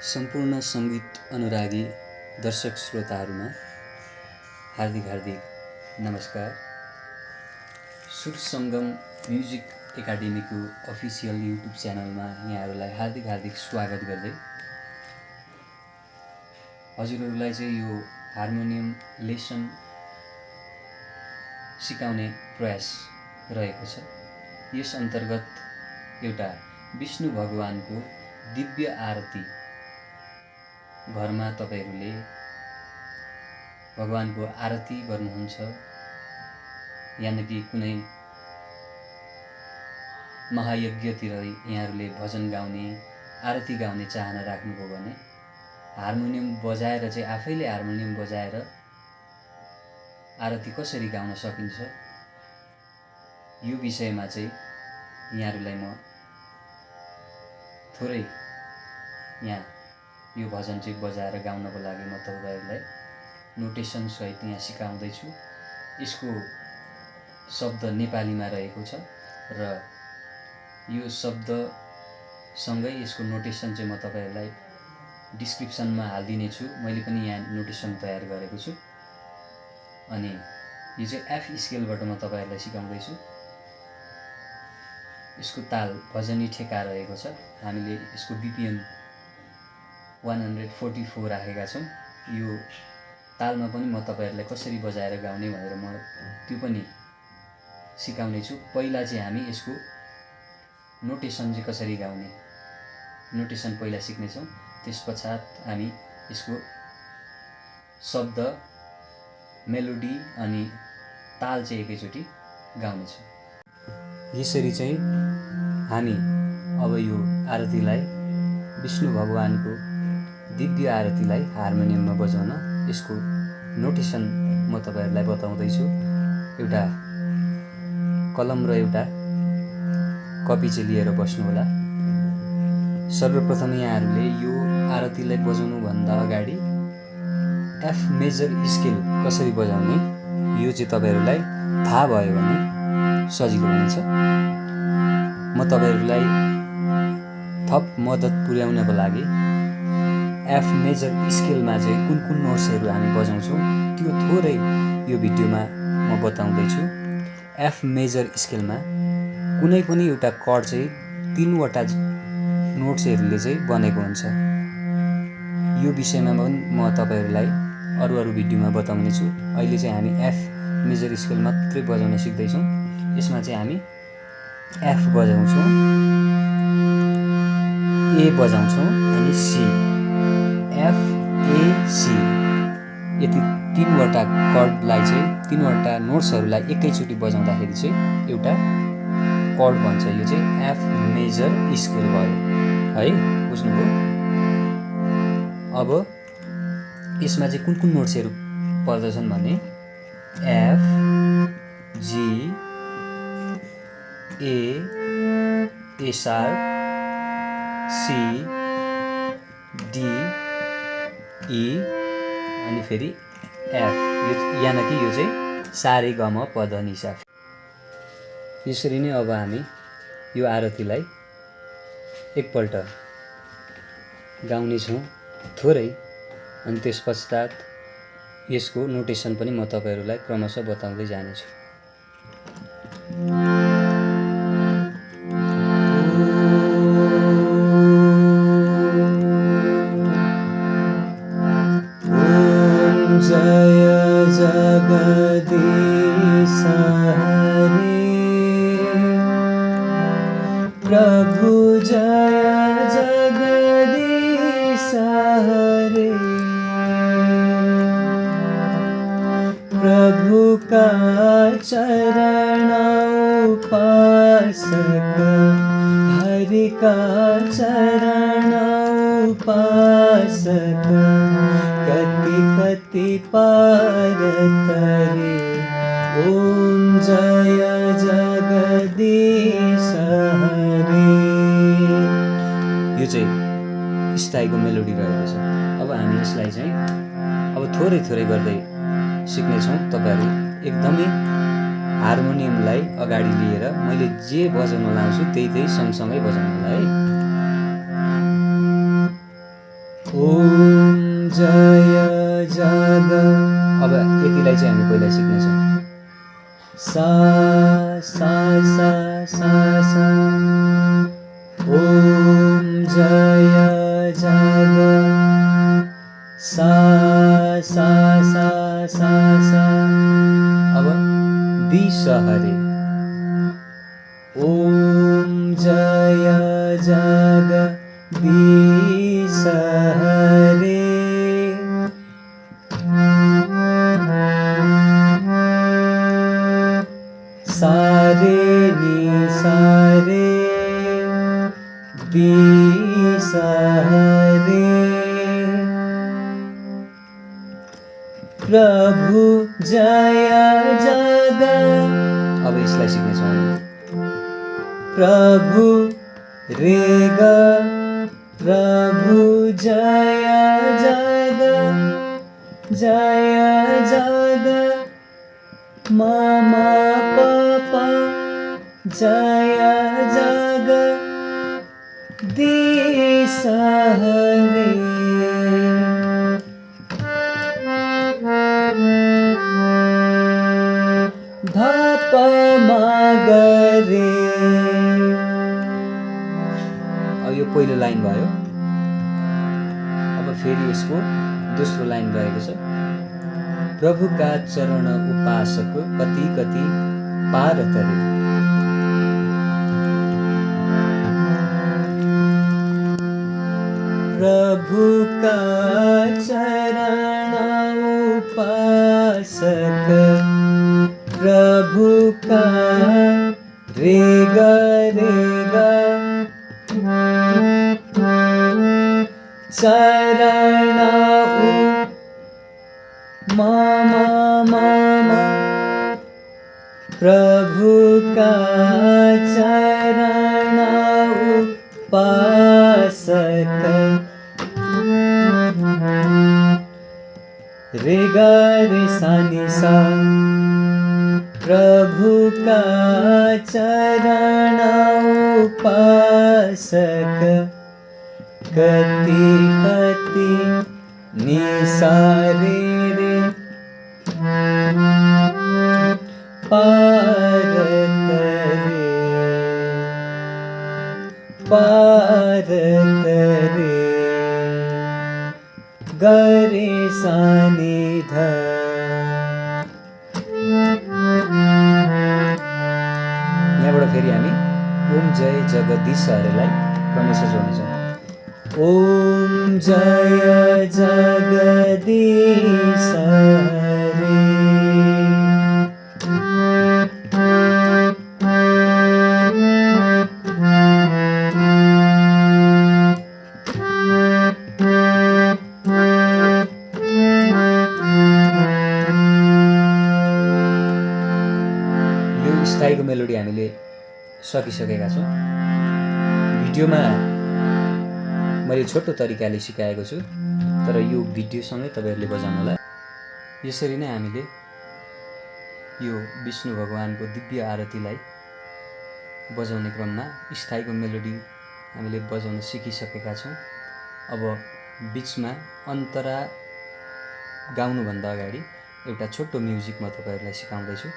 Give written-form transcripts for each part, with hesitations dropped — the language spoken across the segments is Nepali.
सम्पूर्ण सङ्गीत अनुरागी दर्शक श्रोताहरूमा हार्दिक नमस्कार। सुर सङ्गम म्युजिक एकाडेमीको अफिसियल युट्युब च्यानलमा यहाँहरूलाई हार्दिक स्वागत गर्दै हजुरहरूलाई चाहिँ यो हार्मोनियम लेसन सिकाउने प्रयास रहेको छ। यस अन्तर्गत एउटा विष्णु भगवानको दिव्य आरती घरमा तपाईहरूले भगवानको आरती गर्नुहुन्छ, यानि कुनै महायज्ञतिर यहाँहरूले भजन गाउने आरती गाउने चाहना राख्नुभयो भने हार्मोनियम बजाएर चाहिँ आफैले हार्मोनियम बजाएर आरती कसरी गाउन सकिन्छ यो विषयमा चाहिँ यहाँहरूलाई म थोरै यहाँ यो भजन चाहिँ बजाएर गाउनको लागि म तपाईहरुलाई नोटेसन सहित यहाँ सिकाउँदैछु। यसको शब्द नेपालीमा रहेको छ र यो शब्द सँगै यसको नोटेसन चाहिँ म तपाईहरुलाई डिस्क्रिप्सनमा हाल्दिने छु। मैले पनि यहाँ नोटेसन तयार गरेको छु अनि यो चाहिँ एफ स्केलबाट म तपाईहरुलाई सिकाउँदैछु। यसको ताल भजनी ठेका रहेको छ। हामीले यसको बीपीएम 144 राखेका छौं। यो तालमा पनि म तपाईहरुलाई कसरी बजाएर गाउने भनेर म त्यो पनि सिकाउने छु। पहिला चाहिँ हामी यसको नोटेसन चाहिँ कसरी गाउने नोटेसन पहिला सिक्ने छौं। त्यसपश्चात हामी यसको शब्द, मेलोडी अनि ताल चाहिँ एकैचोटी गाउने छौं। यसरी चाहिँ हामी अब यो आरतीलाई विष्णु भगवानको दिव्य आरतीलाई हार्मोनियममा बजाउन यसको नोटेसन म तपाईहरुलाई बताउँदैछु। एउटा कलम र एउटा कपी चाहिँ लिएर बस्नु होला। सर्वप्रथम यहाँहरूले यो आरतीलाई बजाउनु भन्दा अगाडि एफ मेजर स्केल कसरी बजाउने यो चाहिँ तपाईहरुलाई थाहा भयो भने सजिलो हुनेछ। म तपाईहरुलाई थप मद्दत पुर्याउनको लागि एफ मेजर स्केलमा चाहिँ कुन नोट्सहरू हामी बजाउँछौं त्यो थोरै यो भिडियोमा म बताउँदैछु। एफ मेजर स्केलमा कुनै पनि एउटा कर्ड चाहिँ 3 वटा नोट्सहरूले चाहिँ बनेको हुन्छ। यो विषयमा पनि म तपाईहरुलाई अरु भिडियोमा बताउने छु। अहिले चाहिँ हामी एफ मेजर स्केल मात्रै बजाउन सिक्दैछौं। यसमा चाहिँ हामी एफ बजाउँछौं, ए बजाउँछौं अनि सी, एफ ए सी यति 3 वटा कर्डलाई चाहिँ 3 वटा नोट्सहरूलाई एकैचोटी बजाउँदाखेरि चाहिँ एउटा कर्ड बन्छ। यो चाहिँ एफ मेजर स्केल भयो है, बुझ्नुभयो। अब यसमा चाहिँ कुन नोट्सहरू पर्दछन् भने एफ, जी, ए शार्प, सी, डी, ई अनि फेरि एफ। यानि कि यो चाहिँ सारे ग म प ध नि सा। यसरी नै अब हामी यो आरतीलाई एकपल्ट गाउने छौं थोरै, अनि त्यसपश्चात यसको नोटेसन पनि म तपाईहरुलाई क्रमशः बताउँदै जानेछु। जय जगदीश हरे प्रभु, जय जगदीश हरे प्रभु का चरण उपासक, हरि का चरण उपासक, कति पार तरे। ओम जय जगदीश हरे। यो चाहिँ स्थायीको मेलोडी रहेको छ। अब हामी यसलाई चाहिँ अब थोरै गर्दै सिक्नेछौँ। तपाईहरु एकदमै हार्मोनियमलाई अगाडि लिएर मैले जे बजाउन लाउँछु त्यही सँगसँगै बजाउनु होला है। ओम जय जग। अब यतिलाई चाहिँ हामी पहिला सिक्नेछौँ। सा सा सा सा सा। ओम जय जग। सा सा सा सा सा। अब दिशहरे। ओम जय जगदीशहरे। सारे नि सारे दिशहरे। प्रभु जय जग। अब यसलाई सिक्नेछौँ हामी। प्रभु रे ग। प्रभु जय जग। जय जग मम पप। जय जग दिशहरे। धप मगरे। अब यो पहिलो लाइन भयो। अब फेरि यसको दोस्रो लाइन रहेको छ। प्रभुका चरण उपासक कति कति पार तरे। प्रभुका चरण उपासक। प्रभुका रे ग चरण मम मम। प्रभुका चरण उपासक। रे ग रे सा नि सा। प्रभुका चरण उपासक कति कति नि सा रे रे। पार तरे। पार तरे। गरे सा नि ध। यहाँबाट फेरि हामी ओम जय जगदीशहरेलाई क्रमशः जोड्नेछौँ। ओम जय जगदीशहरे। यो स्थायीको मेलोडी हामीले सकिसकेका छौँ। भिडियोमा मैले छोटो तरिकाले सिकाएको छु, तर यो भिडियोसँगै तपाईँहरूले बजाउनलाई यसरी नै हामीले यो विष्णु भगवानको दिव्य आरतीलाई बजाउने क्रममा स्थायीको मेलोडी हामीले बजाउन सिकिसकेका छौँ। अब बिचमा अन्तरा गाउनुभन्दा अगाडि एउटा छोटो म्युजिक म तपाईँहरूलाई सिकाउँदैछु।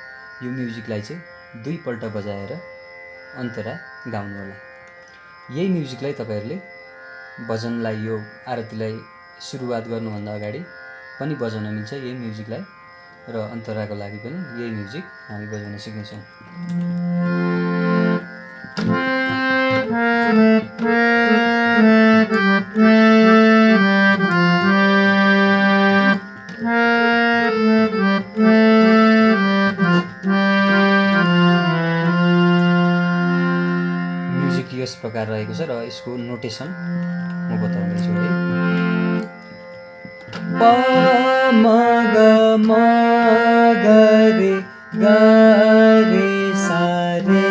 यो म्युजिकलाई चाहिँ 2 पल्ट बजाएर अन्तरा गाउनु होला। यही म्युजिकलाई तपाईँहरूले भजनलाई यो आरतीलाई सुरुवात गर्नुभन्दा अगाडि पनि बजाउन मिल्छ। यही म्युजिकलाई र अन्तराको लागि पनि यही म्युजिक हामी बजाउन सिक्नेछौँ। म्युजिक यस प्रकार रहेको छ र यसको नोटेसन म बताउँदैछु है। प म ग म ग रे ग रे सा रे।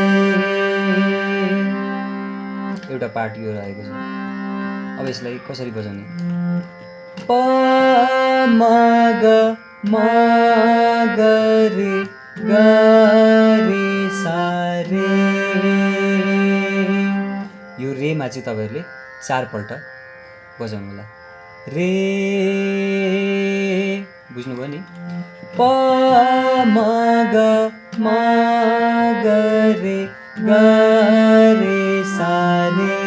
एउटा पार्ट यो रहेको छ। अब यसलाई कसरी बजाउने? प म ग रे ग रे सा रे। यो रेमा चाहिँ तपाईँहरूले 4 पल्ट बजाउनु होला। रे बुझ्नुभयो नि प म ग रे ग रे सा रे।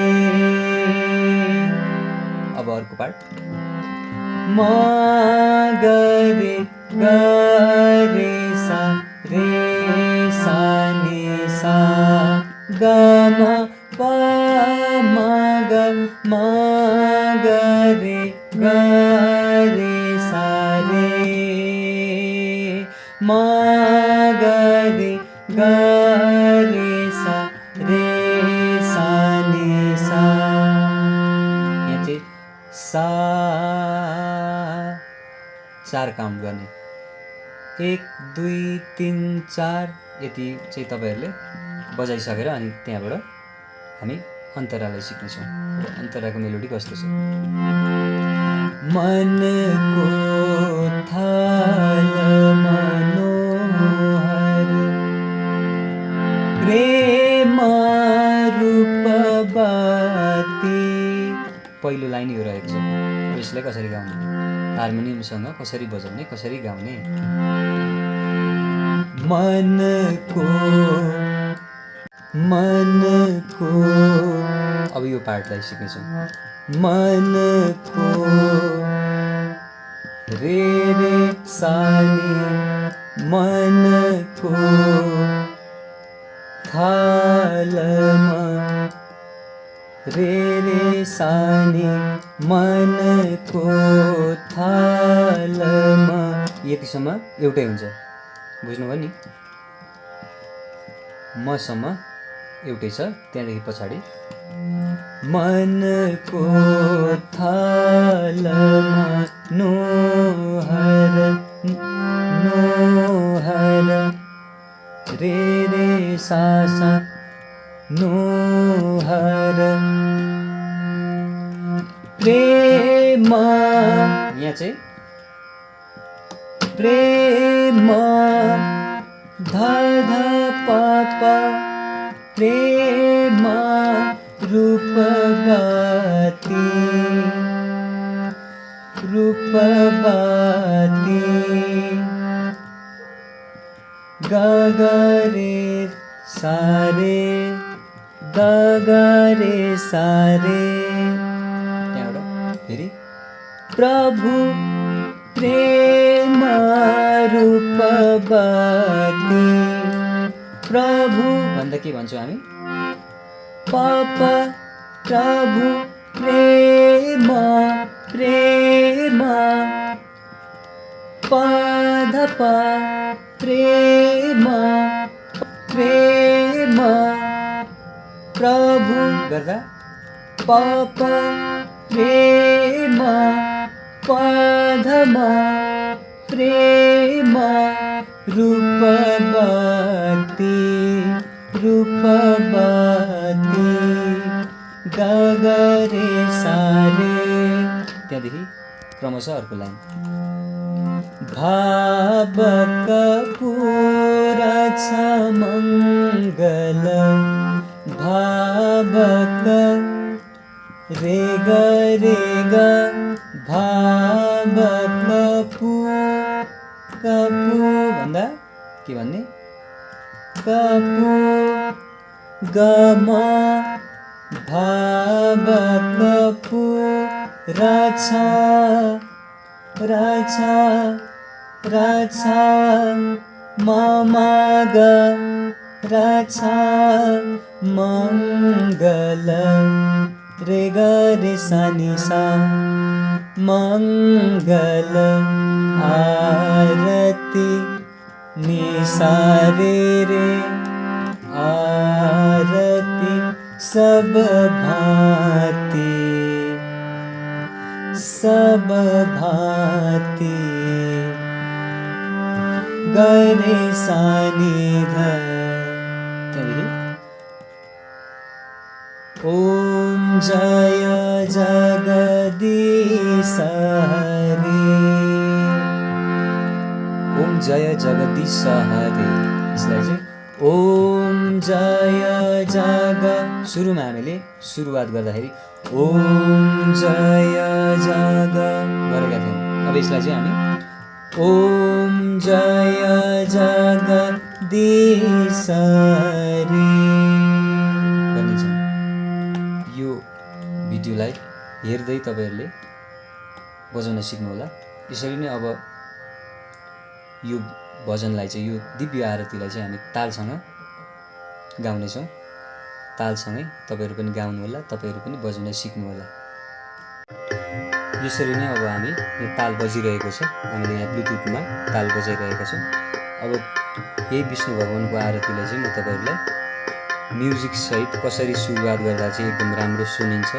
अब अर्को पार्ट म ग रे सा नि सा ग म प म ग रे सा रे म ग रे सा नि सा। यहाँ चाहिँ सा 4 काउन्ट गर्ने 1 2 3 4 यति चाहिँ तपाईँहरूले बजाइसकेर अनि त्यहाँबाट हामी अन्तरालाई सिक्नेछौँ। र अन्तराको मेलोडी कस्तो छ मनको थाल मनोहर प्रेम रूपवती पहिलो लाइन यो रहेको छ। यसलाई कसरी गाउने हार्मोनियमसँग कसरी बजाउने कसरी गाउने मनको अब यो पार्टलाई सिक्नेछौँ मनको रे सा नि मनको थालमा रे सा नि मनको थालमा यतिसम्म एउटै हुन्छ बुझ्नुभयो नि मसम्म एउटै छ। त्यहाँदेखि पछाडि मनको थालमा नोहर रे सा नोहर प्रेम यहाँ चाहिँ प्रेम ध प प्रेम रूपवती ग रे सा रे ग रे सा रे। त्यहाँबाट फेरि प्रभु प्रेम रूपवती प्रभु भन्दा के भन्छौँ हामी पाप प्रभु प्रेम पधप प्रेम प्रभु गर्दा पाप प्रेम पधमा प्रेम रूपवती ग रे सा रे। त्यहाँदेखि क्रमशः अर्को लाइन भाव कपूर छ मङ्गल भाव रे ग भाव कपू भन्दा के भन्ने कपू गमा भाव कपू राछा ममाग राछा मङ्गल रे ग रे सा नि सा मङ्गल आरती नि सा रे आरती सब भांति ग रे सा नि ध। ओम जय जगदीश हरे ओम जय जगदीश हरे। यसलाई चाहिँ ओम जय जग सुरुमा हामीले सुरुवात गर्दाखेरि ओम जय जग गरेका थियौँ। अब यसलाई चाहिँ हामी ओम जय जगदीश रे भनिन्छौँ। यो भिडियोलाई हेर्दै तपाईँहरूले बजाउन सिक्नुहोला। यसरी नै अब यो भजनलाई चाहिँ, यो दिव्य आरतीलाई चाहिँ हामी तालसँग गाउनेछौँ। तालसँगै तपाईँहरू पनि गाउनुहोला, तपाईँहरू पनि बजाउन सिक्नुहोला। यसरी नै अब हामी यो ताल बजिरहेको छ, हामीले यहाँ ब्लुटुथमा ताल बजाइरहेका छौँ। अब यही विष्णु भगवानको आरतीलाई चाहिँ म तपाईँहरूलाई म्युजिकसहित कसरी सुरुवात गर्दा चाहिँ एकदम राम्रो सुनिन्छ,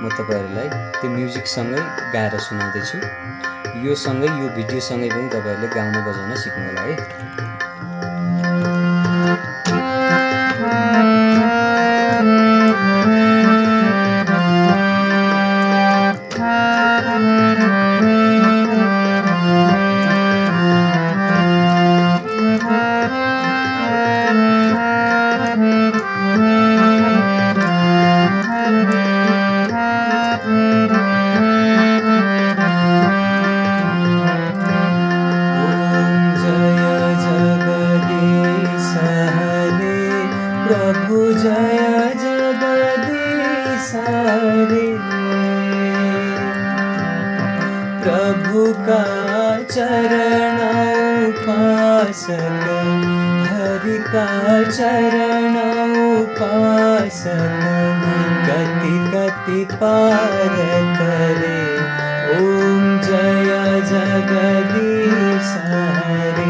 म तपाईँहरूलाई त्यो म्युजिकसँगै गाएर सुनाउँदैछु। यो सँगै, यो भिडियोसँगै पनि तपाईँहरूले गाउन बजाउन सिक्नु होला है। प्रभु जय जगदीश रे, प्रभु का चरण उपासक, हरि का चरण उपासक, गति गति पार करे। ओम जय जगदीश रे।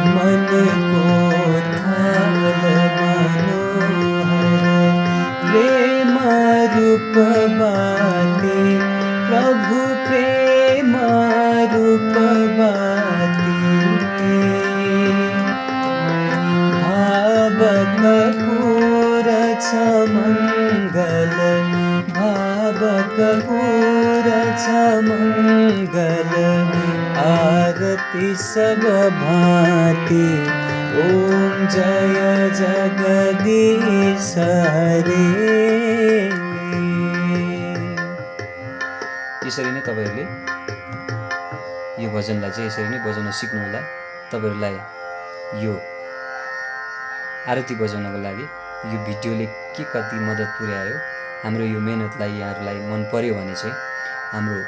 मन को थाल मनोहर प्रेम रूप बाते, प्रभु प्रेम रूप बाते। भाव कपूर छ मंगल, भाव कपूर छ मंगल, आरती सब भांति। ओम जय जगदीश रे। यसरी नै तपाईहरुले यो भजनलाई चाहिँ यसरी नै बजाउन सिक्नुहोला। तपाईहरुलाई यो आरती बजाउनको लागि यो भिडियोले के कति मद्दत पुर्यायो, हाम्रो यो मेहनतलाई यहाँहरुलाई मन पर्यो भने चाहिँ हाम्रो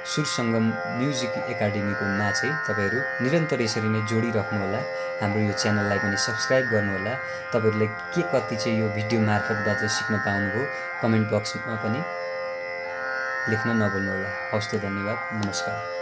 सुर सङ्गम म्युजिक एकाडेमीकोमा चाहिँ तपाईहरु निरन्तर यसरी नै जोडिराख्नुहोला। हाम्रो यो च्यानललाई पनि सब्स्क्राइब गर्नुहोला। तपाईहरुले के कति चाहिँ यो भिडियो मार्फतबाट चाहिँ सिक्न पाउनुभयो कमेन्ट बक्समा पनि लेख्न नभुल्नुहोला। हवस् त, धन्यवाद, नमस्कार।